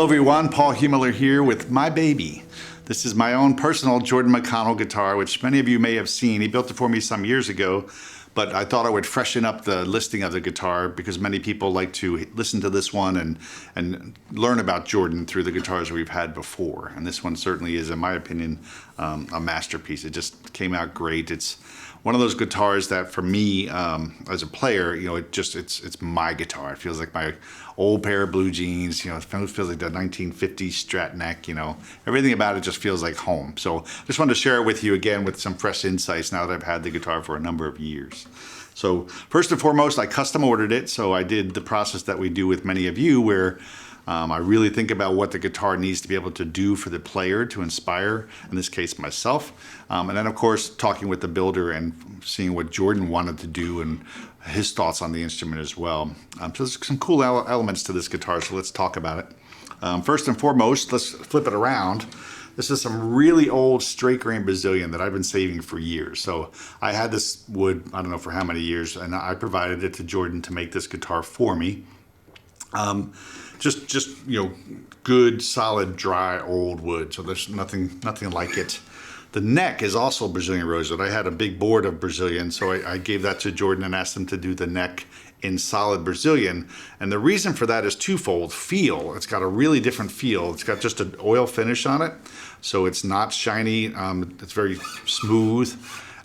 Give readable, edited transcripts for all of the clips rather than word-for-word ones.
everyone, Paul Huemler here with my baby. This is my own personal Jordan McConnell guitar, which many of you may have seen. He built it for me some years ago, but I thought I would freshen up the listing of the guitar because many people like to listen to this one and learn about Jordan through the guitars we've had before. And this one certainly is, in my opinion, a masterpiece. It just came out great. It's one of those guitars that for me, as a player, you know, it's my guitar. It feels like my old pair of blue jeans, you know, it feels like the 1950s Strat neck, you know, everything about it just feels like home. So just wanted to share it with you again with some fresh insights now that I've had the guitar for a number of years. So first and foremost, I custom ordered it. So I did the process that we do with many of you where I really think about what the guitar needs to be able to do for the player to inspire, in this case, myself. And then, of course, talking with the builder and seeing what Jordan wanted to do and his thoughts on the instrument as well. So there's some cool elements to this guitar, so let's talk about it. First and foremost, let's flip it around. This is some really old straight grain Brazilian that I've been saving for years. So I had this wood, I don't know for how many years, and I provided it to Jordan to make this guitar for me. Just you know, good, solid, dry, old wood. So there's nothing like it. The neck is also Brazilian rosewood. I had a big board of Brazilian, so I gave that to Jordan and asked him to do the neck in solid Brazilian. And the reason for that is twofold. Feel, it's got a really different feel. It's got just an oil finish on it, so it's not shiny. It's very smooth.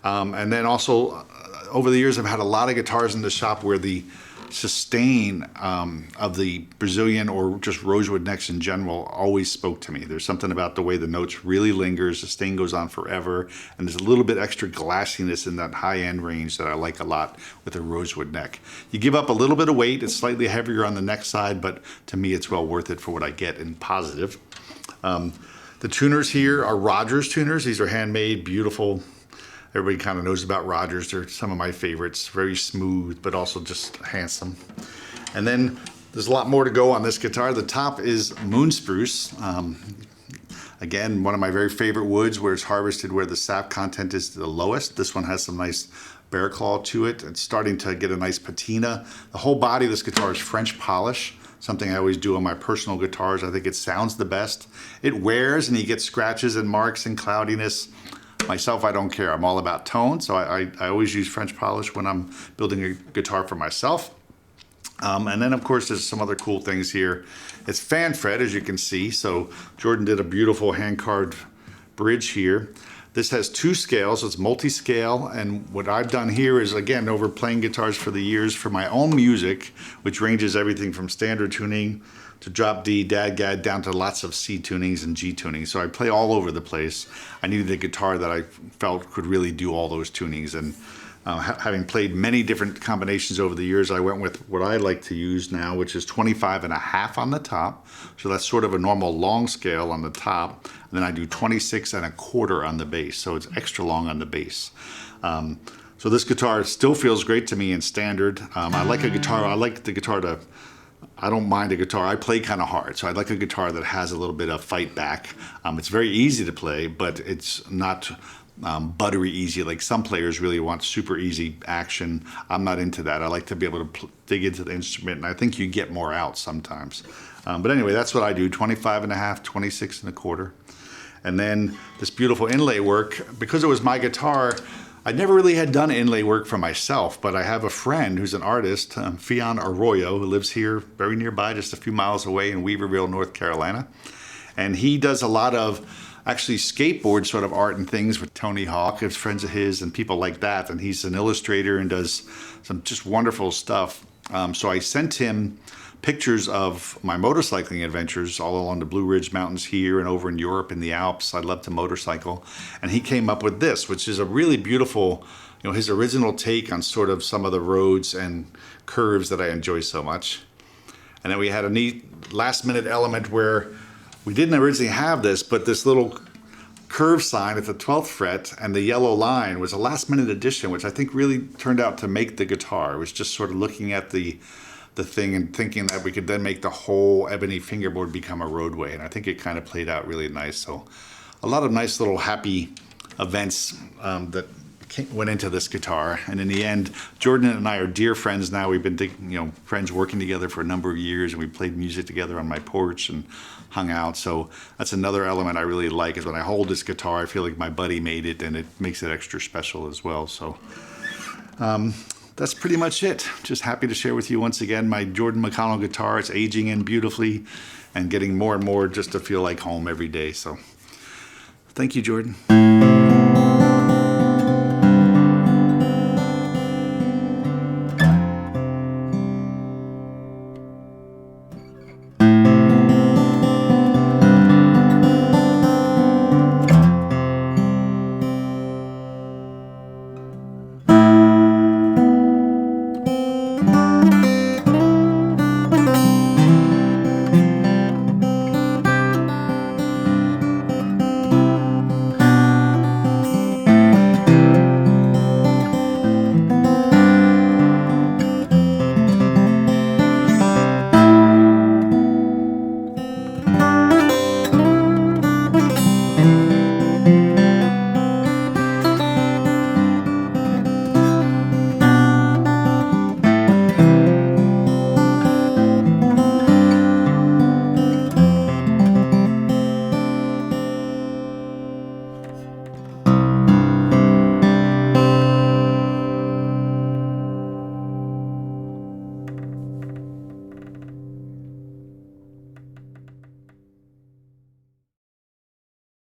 And then also, over the years, I've had a lot of guitars in the shop where the sustain of the Brazilian or just rosewood necks in general always spoke to me. There's something about the way the notes really lingers, the stain goes on forever, and there's a little bit extra glassiness in that high-end range that I like a lot with a rosewood neck. You give up a little bit of weight, it's slightly heavier on the neck side, but to me it's well worth it for what I get in positive. The tuners here are Rogers tuners. These are handmade, beautiful. Everybody kind of knows about Rogers. They're some of my favorites. Very smooth, but also just handsome. And then there's a lot more to go on this guitar. The top is Moonspruce. Again, one of my very favorite woods where it's harvested where the sap content is the lowest. This one has some nice bear claw to it. It's starting to get a nice patina. The whole body of this guitar is French polish, something I always do on my personal guitars. I think it sounds the best. It wears and you get scratches and marks and cloudiness. Myself, I don't care. I'm all about tone, so I always use French polish when I'm building a guitar for myself. And then, of course, there's some other cool things here. It's fan fret, as you can see. So Jordan did a beautiful hand-carved bridge here. This has two scales, so it's multi-scale, and what I've done here is, again, over playing guitars for the years for my own music, which ranges everything from standard tuning to drop D, dad-gad, down to lots of C tunings and G tunings. So I play all over the place. I needed a guitar that I felt could really do all those tunings. And having played many different combinations over the years, I went with what I like to use now, which is 25.5 on the top. So that's sort of a normal long scale on the top. And then I do 26.25 on the bass. So it's extra long on the bass. So this guitar still feels great to me in standard. I like the guitar to, I don't mind a guitar. I play kind of hard, so I'd like a guitar that has a little bit of fight back. It's very easy to play, but it's not buttery easy. Like some players really want super easy action. I'm not into that. I like to be able to dig into the instrument, and I think you get more out sometimes. But anyway, that's what I do, 25.5, 26.25. And then this beautiful inlay work, because it was my guitar, I never really had done inlay work for myself, but I have a friend who's an artist, Fion Arroyo, who lives here very nearby, just a few miles away in Weaverville, North Carolina. And he does a lot of actually skateboard sort of art and things with Tony Hawk, is friends of his and people like that. And he's an illustrator and does some just wonderful stuff. So I sent him pictures of my motorcycling adventures all along the Blue Ridge Mountains here and over in Europe in the Alps. I love to motorcycle. And he came up with this, which is a really beautiful, you know, his original take on sort of some of the roads and curves that I enjoy so much. And then we had a neat last minute element where we didn't originally have this, but this little curve sign at the 12th fret and the yellow line was a last minute addition, which I think really turned out to make the guitar. It was just sort of looking at the thing and thinking that we could then make the whole ebony fingerboard become a roadway. And I think it kind of played out really nice. So a lot of nice little happy events that went into this guitar. And in the end, Jordan and I are dear friends now. We've been friends working together for a number of years, and we played music together on my porch and hung out. So that's another element I really like, is when I hold this guitar, I feel like my buddy made it, and it makes it extra special as well. So that's pretty much it. Just happy to share with you once again my Jordan McConnell guitar. It's aging in beautifully and getting more and more just to feel like home every day. So thank you, Jordan.